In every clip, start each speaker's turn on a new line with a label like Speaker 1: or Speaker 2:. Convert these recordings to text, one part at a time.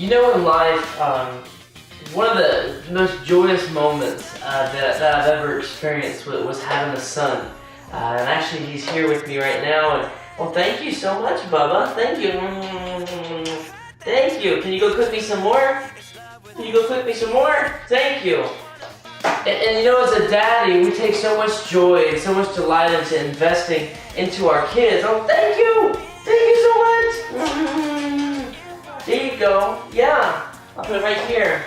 Speaker 1: You know, in life, one of the most joyous moments that I've ever experienced was having a son. And actually, he's here with me right now. And well, thank you so much, Bubba. Thank you. Thank you. Can you go cook me some more? Can you go cook me some more? Thank you. And you know, as a daddy, we take so much joy and so much delight into investing into our kids. Oh, thank you. Thank you so much. There you go. Yeah, I'll put it right here.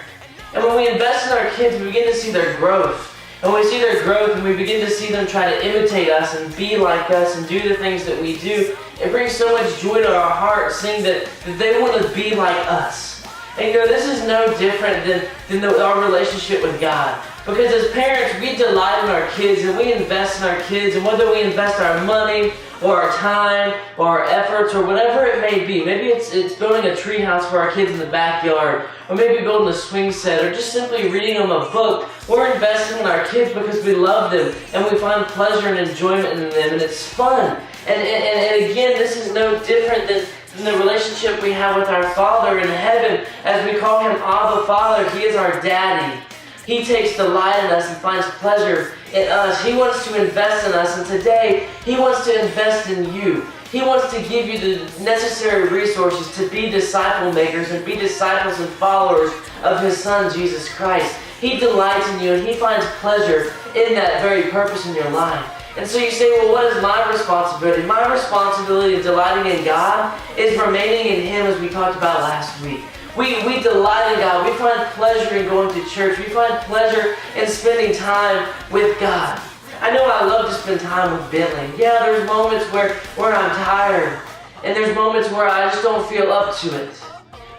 Speaker 1: And when we invest in our kids, we begin to see their growth. And when we see their growth and we begin to see them try to imitate us and be like us and do the things that we do, it brings so much joy to our heart seeing that they want to be like us. And you know, this is no different than our relationship with God. Because as parents, we delight in our kids and we invest in our kids, and whether we invest our money or our time or our efforts or whatever it may be. Maybe it's building a tree house for our kids in the backyard, or maybe building a swing set, or just simply reading them a book. We're investing in our kids because we love them and we find pleasure and enjoyment in them, and it's fun. And again, this is no different than the relationship we have with our Father in heaven. As we call him Abba Father, he is our daddy. He takes delight in us and finds pleasure in us. He wants to invest in us, and today he wants to invest in you. He wants to give you the necessary resources to be disciple makers and be disciples and followers of his Son, Jesus Christ. He delights in you and he finds pleasure in that very purpose in your life. And so you say, well, what is my responsibility? My responsibility in delighting in God is remaining in him, as we talked about last week. We delight in God. We find pleasure in going to church. We find pleasure in spending time with God. I know I love to spend time with Bentley. Yeah, there's moments where I'm tired. And there's moments where I just don't feel up to it.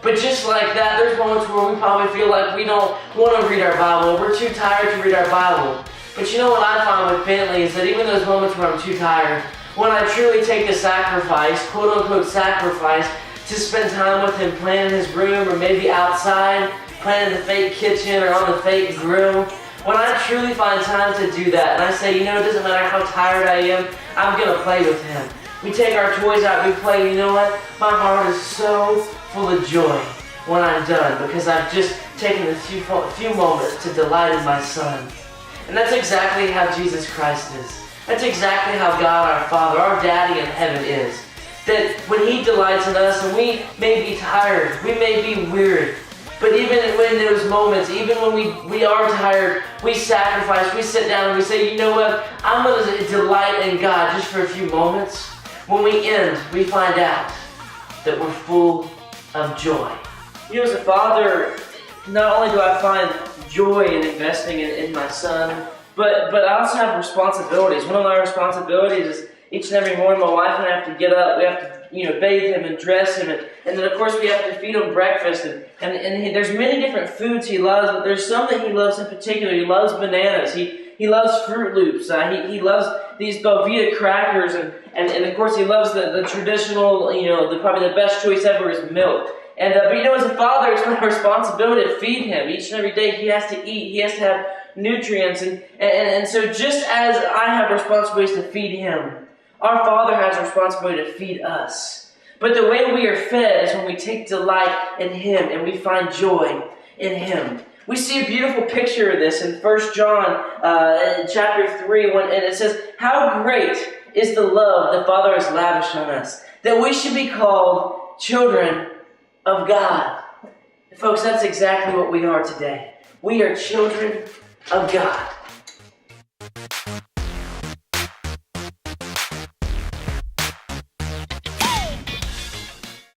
Speaker 1: But just like that, there's moments where we probably feel like we don't want to read our Bible. We're too tired to read our Bible. But you know what I find with Bentley is that even those moments where I'm too tired, when I truly take the sacrifice, quote unquote sacrifice, to spend time with him, planning his room, or maybe outside, planning the fake kitchen or on the fake grill. When I truly find time to do that, and I say, you know, it doesn't matter how tired I am, I'm going to play with him. We take our toys out, we play, you know what? My heart is so full of joy when I'm done, because I've just taken a few moments to delight in my Son. And that's exactly how Jesus Christ is. That's exactly how God, our Father, our Daddy in heaven is. That when he delights in us, and we may be tired, we may be weary, but even in those moments, even when we are tired, we sacrifice, we sit down and we say, you know what, I'm going to delight in God just for a few moments. When we end, we find out that we're full of joy. You know, as a father, not only do I find joy in investing in my son, but I also have responsibilities. One of my responsibilities is each and every morning my wife and I have to get up, we have to bathe him and dress him, and then of course we have to feed him breakfast, and there's many different foods he loves, but there's some that he loves in particular. He loves bananas, he loves Fruit Loops, he loves these Belvita crackers, and of course he loves the traditional, probably the best choice ever is milk. And but as a father, it's my responsibility to feed him. Each and every day he has to eat, he has to have nutrients, and so just as I have responsibilities to feed him, our Father has a responsibility to feed us. But the way we are fed is when we take delight in him and we find joy in him. We see a beautiful picture of this in 1 John chapter 3, and it says, how great is the love the Father has lavished on us, that we should be called children of God. Folks, that's exactly what we are today. We are children of God.